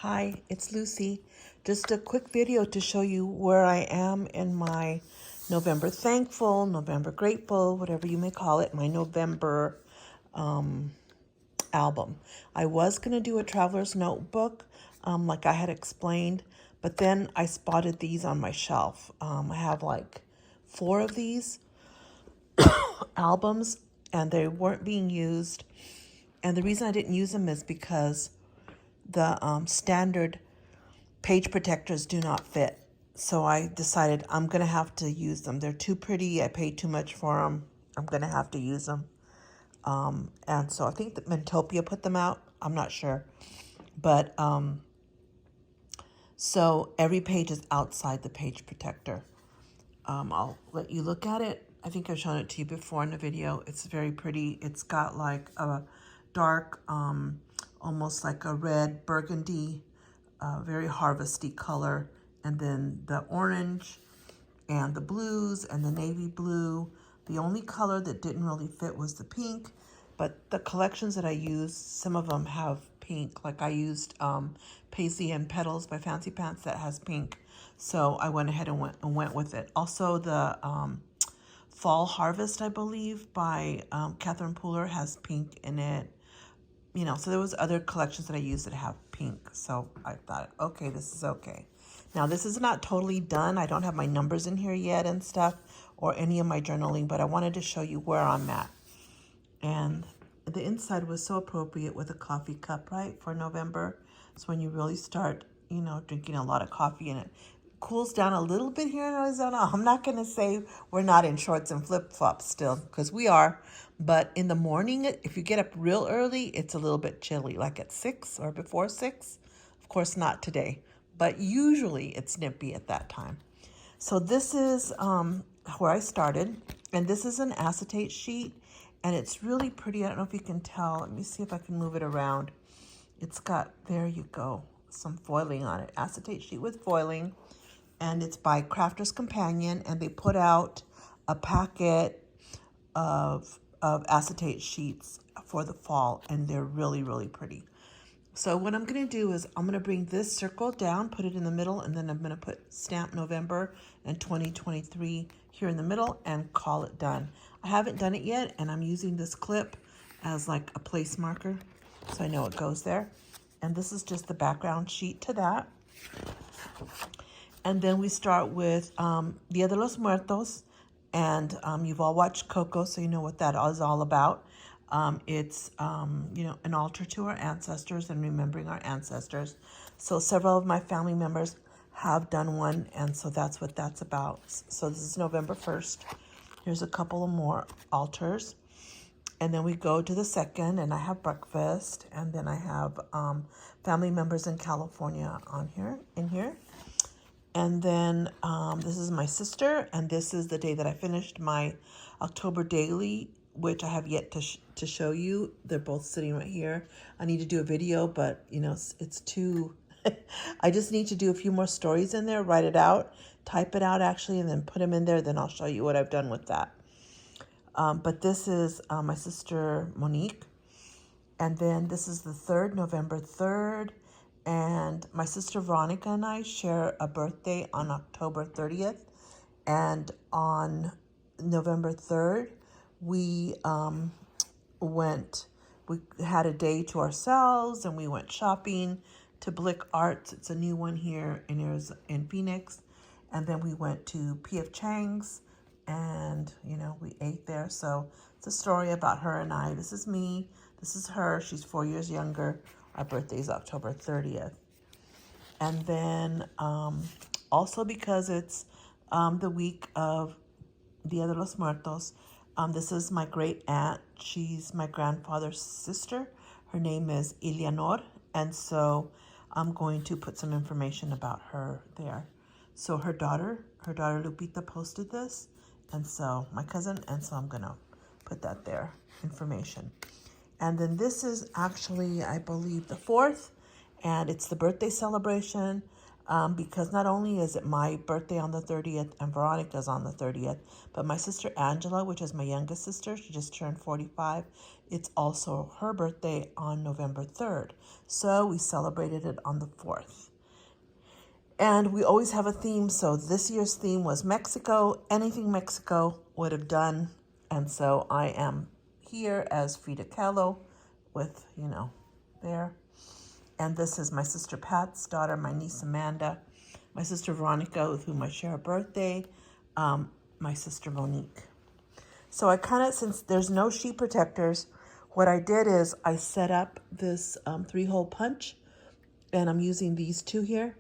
Hi, it's Lucy. Just a quick video to show you where I am in my November Thankful, November Grateful, whatever you may call it, my November album. I was going to do a traveler's notebook, like I had explained, but then I spotted these on my shelf. I have like 4 of these albums, and they weren't being used. And the reason I didn't use them is because the standard page protectors do not fit. So I decided I'm going to have to use them. They're too pretty. I paid too much for them. I'm going to have to use them. And so I think that Mentopia put them out. I'm not sure. But so every page is outside the page protector. I'll let you look at it. I think I've shown it to you before in the video. It's very pretty. It's got like a dark, almost like a red burgundy, very harvesty color. And then the orange and the blues and the navy blue. The only color that didn't really fit was the pink. But the collections that I used, some of them have pink. Like I used Paislee and Petals by Fancy Pants that has pink. So I went ahead and went with it. Also the Fall Harvest, I believe, by Catherine Pooler has pink in it. You know, so there was other collections that I used that have pink. So I thought, okay, this is okay. Now, this is not totally done. I don't have my numbers in here yet and stuff or any of my journaling, but I wanted to show you where I'm at. And the inside was so appropriate with a coffee cup, right, for November. It's when you really start, you know, drinking a lot of coffee, and it cools down a little bit here in Arizona. I'm not going to say we're not in shorts and flip-flops still, because we are. But in the morning, if you get up real early, it's a little bit chilly, like at 6 or before 6. Of course, not today, but usually it's nippy at that time. So this is where I started, and this is an acetate sheet, and it's really pretty. I don't know if you can tell. Let me see if I can move it around. It's got, there you go, some foiling on it. Acetate sheet with foiling, and it's by Crafter's Companion, and they put out a packet of acetate sheets for the fall, and they're really, really pretty. So what I'm going to do is I'm going to bring this circle down, put it in the middle, and then I'm going to put stamp November and 2023 here in the middle and call it done. I haven't done it yet, and I'm using this clip as like a place marker so I know it goes there. And this is just the background sheet to that. And then we start with Dia de los Muertos. And you've all watched Coco, so you know what that is all about. It's, you know, an altar to our ancestors and remembering our ancestors. So several of my family members have done one, and so that's what that's about. So this is November 1st. Here's a couple of more altars. And then we go to the 2nd, and I have breakfast. And then I have family members in California in here. And then this is my sister, and this is the day that I finished my October daily, which I have yet to show you. They're both sitting right here. I need to do a video, but, you know, it's too... I just need to do a few more stories in there, write it out, type it out, actually, and then put them in there. Then I'll show you what I've done with that. But this is my sister, Monique. And then this is the 3rd, November 3rd. And my sister Veronica and I share a birthday on October 30th. And on November 3rd, we had a day to ourselves, and we went shopping to Blick Arts. It's a new one here in Phoenix. And then we went to P.F. Chang's, and, you know, we ate there. So it's a story about her and I. This is me. This is her. She's 4 years younger. Our birthday is October 30th. And then also because it's the week of Dia de los Muertos, this is my great aunt. She's my grandfather's sister. Her name is Eleanor. And so I'm going to put some information about her there. So her daughter Lupita posted this. And so my cousin, and so I'm going to put that there, information. And then this is actually, I believe, the 4th, and it's the birthday celebration, because not only is it my birthday on the 30th and Veronica's on the 30th, but my sister Angela, which is my youngest sister, she just turned 45, it's also her birthday on November 3rd. So we celebrated it on the 4th. And we always have a theme. So this year's theme was Mexico. Anything Mexico would have done. And so I am here as Frida Kahlo with, there. And this is my sister Pat's daughter, my niece Amanda, my sister Veronica, with whom I share a birthday, my sister Monique. So I kind of, since there's no sheet protectors, what I did is I set up this 3-hole punch, and I'm using these 2 here,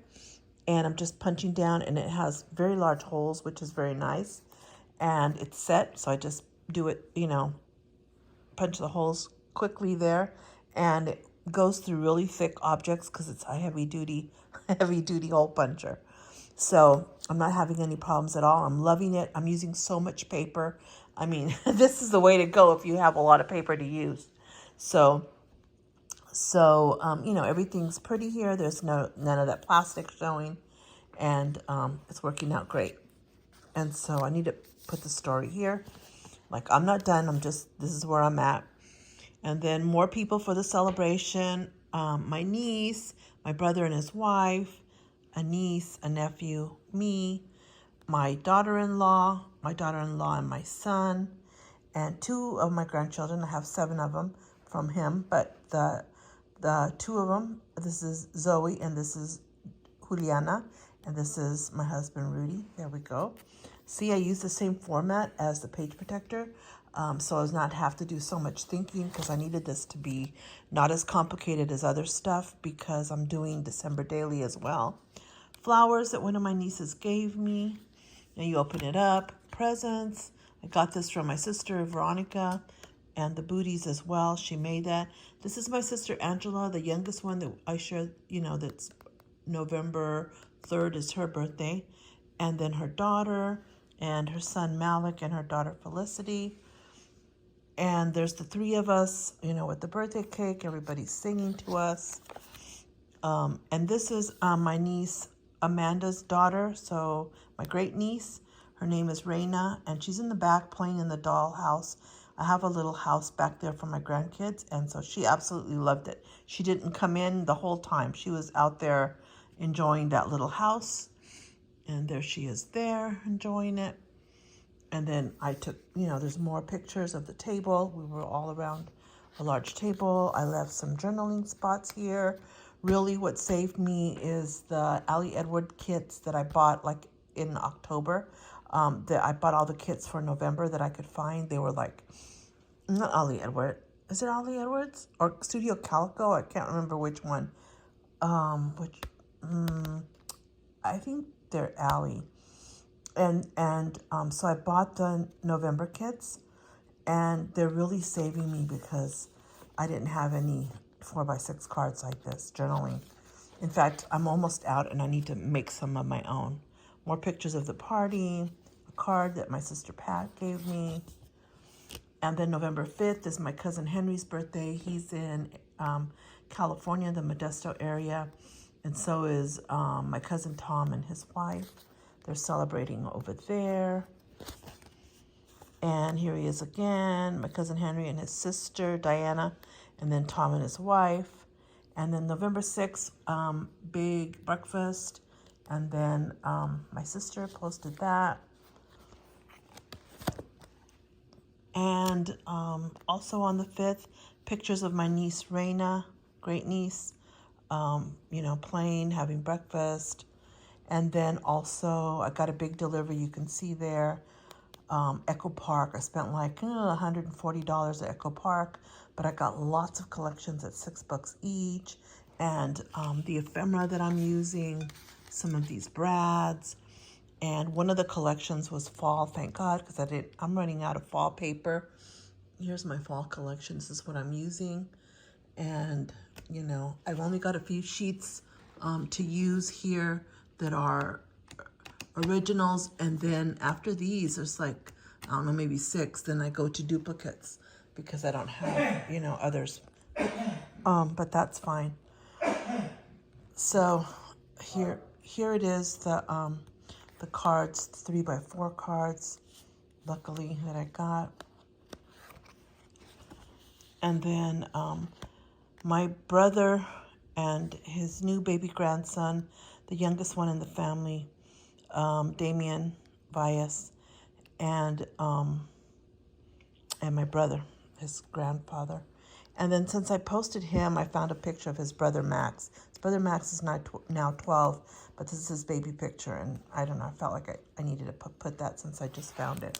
and I'm just punching down, and it has very large holes, which is very nice, and it's set, so I just do it, punch the holes quickly there, and it goes through really thick objects because it's a heavy duty hole puncher. So I'm not having any problems at all. I'm loving it. I'm using so much paper. I mean, this is the way to go if you have a lot of paper to use. So everything's pretty here. There's none of that plastic showing, and it's working out great. And so I need to put the story here. Like, I'm not done. this is where I'm at. And then more people for the celebration. My niece, my brother and his wife, a niece, a nephew, me, my daughter-in-law and my son, and 2 of my grandchildren. I have 7 of them from him, but the 2 of them, this is Zoe and this is Juliana, and this is my husband Rudy. There we go. See, I use the same format as the page protector, so as not have to do so much thinking, because I needed this to be not as complicated as other stuff, because I'm doing December daily as well. Flowers that one of my nieces gave me. Now you open it up. Presents. I got this from my sister Veronica, and the booties as well. She made that. This is my sister Angela, the youngest one that I share, that's November 3rd is her birthday. And then her daughter and her son Malik and her daughter Felicity. And there's the 3 of us, with the birthday cake. Everybody's singing to us. And this is my niece Amanda's daughter, so my great niece. Her name is Raina, and she's in the back playing in the doll house. I have a little house back there for my grandkids, and so she absolutely loved it. She didn't come in the whole time. She was out there enjoying that little house, and there she is there enjoying it. And then I took, there's more pictures of the table. We were all around a large table. I left some journaling spots here. Really what saved me is the Ali Edward kits that I bought like in October. I bought all the kits for November that I could find. They were like, not Ali Edward. Is it Ali Edwards? Or Studio Calico? I can't remember which one. I think they're Ali. And so I bought the November kits, and they're really saving me because I didn't have any 4x6 cards like this, journaling. In fact, I'm almost out and I need to make some of my own. More pictures of the party, a card that my sister Pat gave me. And then November 5th is my cousin Henry's birthday. He's in California, the Modesto area. And so is my cousin Tom and his wife. They're celebrating over there. And here he is again, my cousin Henry and his sister Diana, and then Tom and his wife. And then November 6th, big breakfast. And then my sister posted that. And also on the 5th, pictures of my niece Raina, great niece, playing, having breakfast. And then also I got a big delivery, you can see there, Echo Park. I spent like $140 at Echo Park, but I got lots of collections at $6 each. And the ephemera that I'm using, some of these brads. And one of the collections was fall, thank God, because I'm running out of fall paper. Here's my fall collection. This is what I'm using. And, I've only got a few sheets to use here that are originals. And then after these, there's like, I don't know, maybe 6. Then I go to duplicates because I don't have, others. But that's fine. So here it is, the cards, 3x4 cards, luckily, that I got. And then my brother and his new baby grandson, the youngest one in the family, Damien Vias, and my brother, his grandfather. And then since I posted him, I found a picture of his brother Max. His brother Max is now 12, but this is his baby picture. And I don't know, I felt like I needed to put that since I just found it.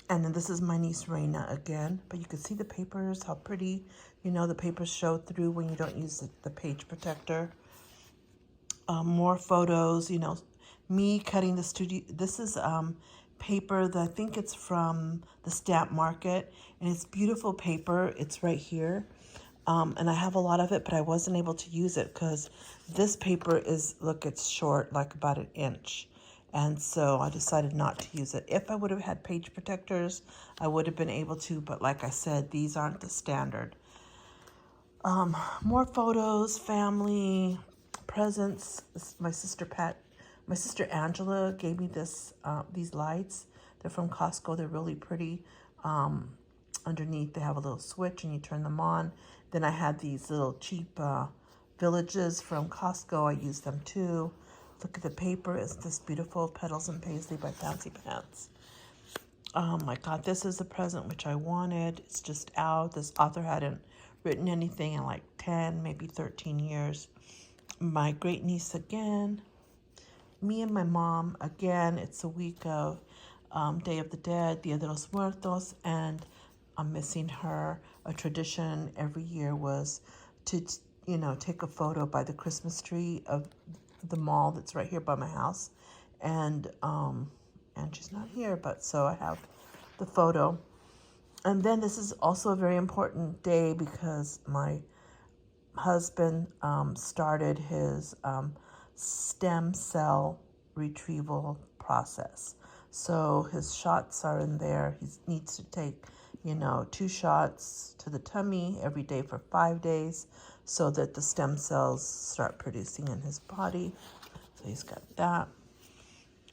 And then this is my niece Reina again. But you can see the papers, how pretty. You know, the papers show through when you don't use the page protector. More photos, you know, me cutting the studio. This is paper that I think it's from the stamp market, and it's beautiful paper. It's right here, and I have a lot of it, but I wasn't able to use it because this paper is, look, it's short, like about an inch, and so I decided not to use it. If I would have had page protectors, I would have been able to, but like I said, these aren't the standard. More photos, family, presents. My sister Angela gave me these lights. They're from Costco. They're really pretty. Underneath they have a little switch and you turn them on. Then I had these little cheap villages from Costco. I used them too. Look at the paper. It's this beautiful Petals and Paislee by Fancy Pants. Oh my God, this is the present which I wanted. It's just out. This author hadn't written anything in like 10, maybe 13 years. My great niece again. Me and my mom again. It's a week of Day of the Dead, Dia de los Muertos, and I'm missing her. A tradition every year was to, you know, take a photo by the Christmas tree of the mall that's right here by my house. And she's not here, but so I have the photo. And then this is also a very important day because my husband started his stem cell retrieval process. So his shots are in there. He needs to take, you know, 2 shots to the tummy every day for 5 days so that the stem cells start producing in his body. So he's got that.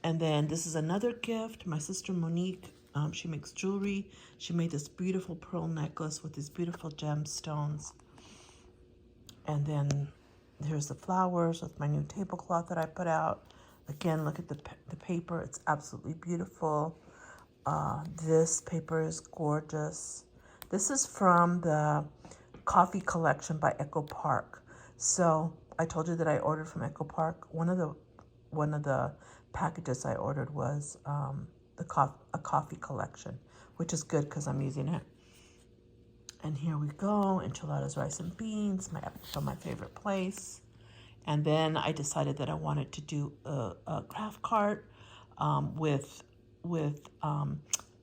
And then this is another gift. My sister Monique, she makes jewelry. She made this beautiful pearl necklace with these beautiful gemstones. And then here's the flowers with my new tablecloth that I put out. Again, look at the paper. It's absolutely beautiful. This paper is gorgeous. This is from the coffee collection by Echo Park. So I told you that I ordered from Echo Park. One of the packages I ordered was a coffee collection, which is good because I'm using it. And here we go, enchiladas, rice and beans, from my favorite place. And then I decided that I wanted to do a craft cart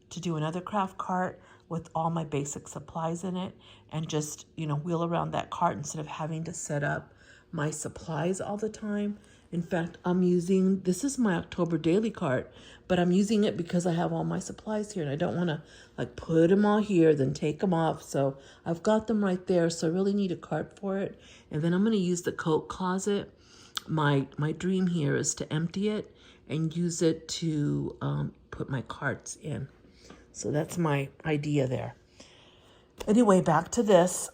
to do another craft cart with all my basic supplies in it, and just, you know, wheel around that cart instead of having to set up my supplies all the time. In fact, this is my October daily cart, but I'm using it because I have all my supplies here and I don't want to like put them all here, then take them off. So I've got them right there. So I really need a cart for it. And then I'm going to use the coat closet. My dream here is to empty it and use it to put my carts in. So that's my idea there. Anyway, back to this.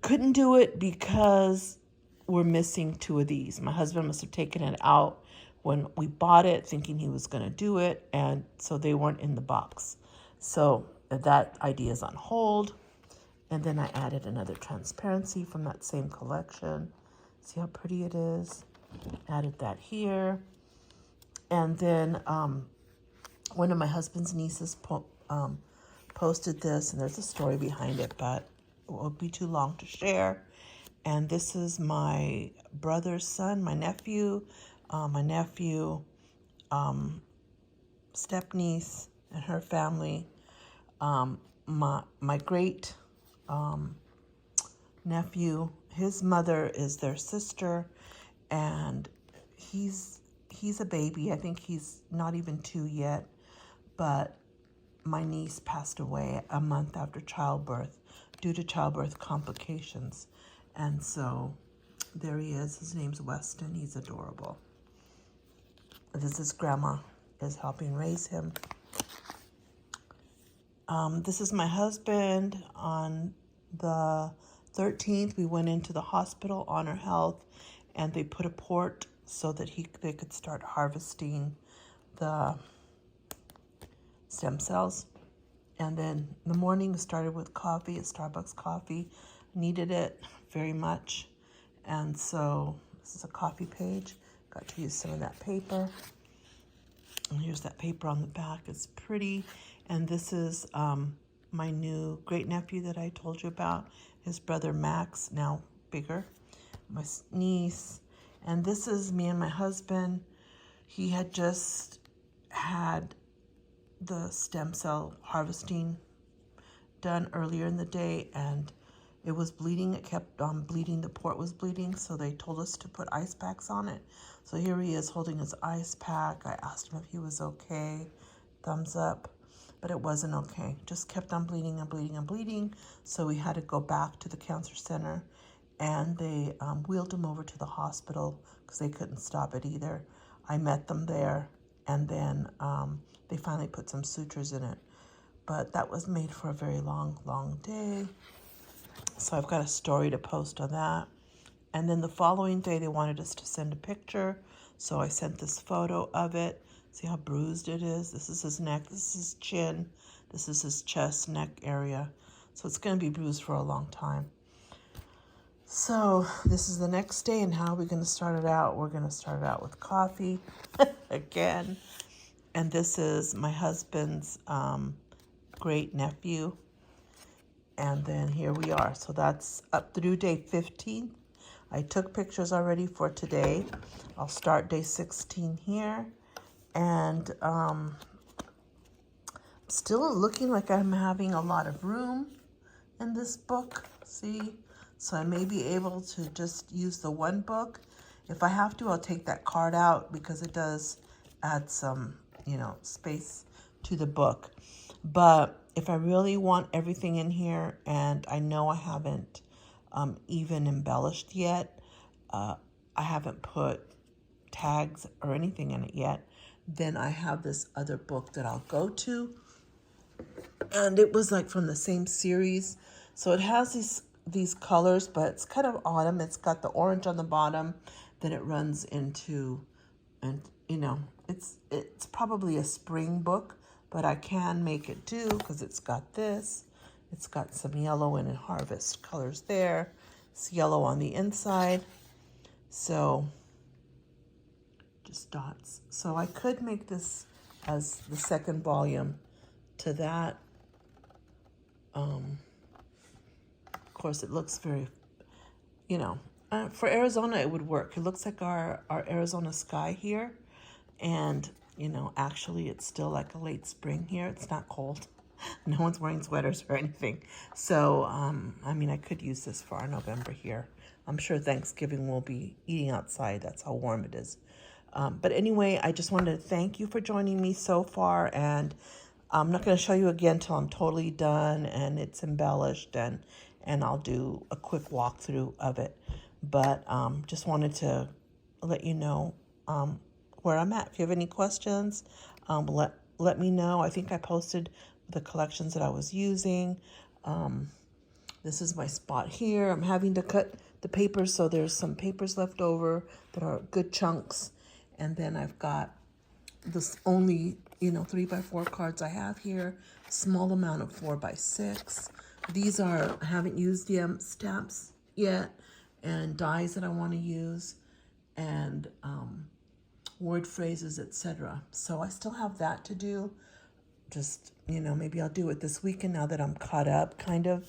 Couldn't do it because we're missing 2 of these. My husband must have taken it out when we bought it, thinking he was going to do it, and so they weren't in the box. So that idea is on hold. And then I added another transparency from that same collection. See how pretty it is? Added that here. And then one of my husband's nieces posted this, and there's a story behind it, but it would be too long to share. And this is my brother's son, my nephew, step-niece and her family. My great nephew, his mother is their sister, and he's a baby. I think he's not even 2 yet, but my niece passed away a month after childbirth due to childbirth complications. And so there he is. His name's Weston. He's adorable. This is grandma is helping raise him. This is my husband. On the 13th, we went into the hospital, Honor Health, and they put a port so that they could start harvesting the stem cells. And then in the morning, started with coffee, a Starbucks coffee. Needed it very much. And so this is a coffee page. Got to use some of that paper. And here's that paper on the back. It's pretty. And this is my new great nephew that I told you about. His brother Max, now bigger. My niece. And this is me and my husband. He had just had the stem cell harvesting done earlier in the day, and it was bleeding. It kept on bleeding. The port was bleeding, so they told us to put ice packs on it. So here he is holding his ice pack. I asked him if he was okay. Thumbs up. But it wasn't okay. Just kept on bleeding and bleeding and bleeding. So we had to go back to the cancer center, and they wheeled him over to the hospital because they couldn't stop it either. I met them there, and then they finally put some sutures in it. But that was made for a very long, long day. So I've got a story to post on that. And then the following day, they wanted us to send a picture. So I sent this photo of it. See how bruised it is? This is his neck. This is his chin. This is his chest, neck area. So it's going to be bruised for a long time. So this is the next day. And how are we going to start it out? We're going to start it out with coffee again. And this is my husband's great nephew. And then here we are. So that's up through day 15. I took pictures already for today. I'll start day 16 here. And still looking like I'm having a lot of room in this book. See? So I may be able to just use the one book. If I have to, I'll take that card out because it does add some, space to the book. But if I really want everything in here, and I know I haven't even embellished yet, I haven't put tags or anything in it yet, then I have this other book that I'll go to. And it was like from the same series. So it has these colors, but it's kind of autumn. It's got the orange on the bottom. Then it runs into, and it's probably a spring book, but I can make it do because it's got this. It's got some yellow in it, harvest colors there. It's yellow on the inside. So just dots. So I could make this as the second volume to that. Of course, it looks very, for Arizona, it would work. It looks like our Arizona sky here. And, actually it's still like a late spring here. It's not cold. No one's wearing sweaters or anything. So, I could use this for our November here. I'm sure Thanksgiving will be eating outside. That's how warm it is. But anyway, I just wanted to thank you for joining me so far. And I'm not going to show you again till I'm totally done and it's embellished, and I'll do a quick walkthrough of it. But just wanted to let you know where I'm at. If you have any questions, let me know. I think I posted the collections that I was using. This is my spot here. I'm having to cut the papers, so there's some papers left over that are good chunks. And then I've got this only, 3x4 cards I have here. Small amount of 4x6. These are, I haven't used the stamps yet, and dies that I want to use, and word phrases, etc. So I still have that to do. Just, maybe I'll do it this weekend now that I'm caught up, kind of.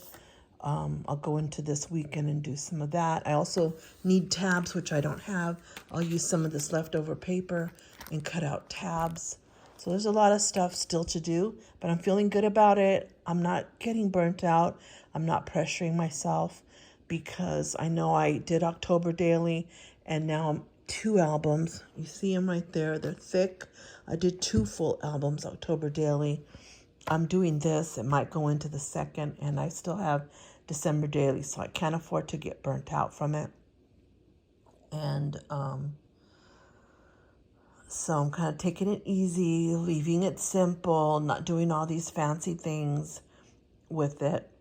I'll go into this weekend and do some of that. I also need tabs, which I don't have. I'll use some of this leftover paper and cut out tabs. So there's a lot of stuff still to do, but I'm feeling good about it. I'm not getting burnt out. I'm not pressuring myself because I know I did October Daily, and now I'm 2 albums. You see them right there. They're thick. I did 2 full albums, October Daily. I'm doing this. It might go into the second, and I still have December Daily, so I can't afford to get burnt out from it. And So I'm kind of taking it easy, leaving it simple, not doing all these fancy things with it.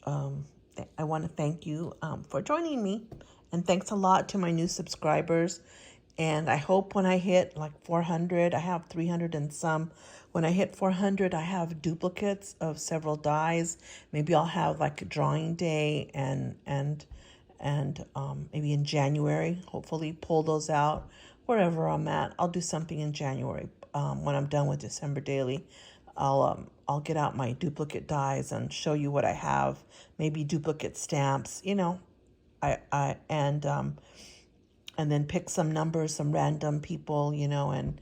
I want to thank you for joining me. And thanks a lot to my new subscribers. And I hope when I hit like 400, I have 300 and some. When I hit 400, I have duplicates of several dies. Maybe I'll have like a drawing day and maybe in January, hopefully pull those out. Wherever I'm at, I'll do something in January. When I'm done with December Daily, I'll get out my duplicate dies and show you what I have. Maybe duplicate stamps, you know. And then pick some numbers, some random people, you know, and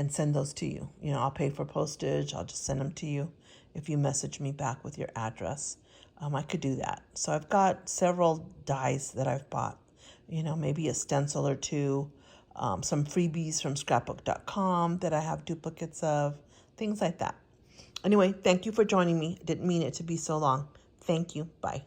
send those to you. You know, I'll pay for postage. I'll just send them to you if you message me back with your address. I could do that. So I've got several dies that I've bought, you know, maybe a stencil or two, some freebies from scrapbook.com that I have duplicates of, things like that. Anyway, thank you for joining me. Didn't mean it to be so long. Thank you. Bye.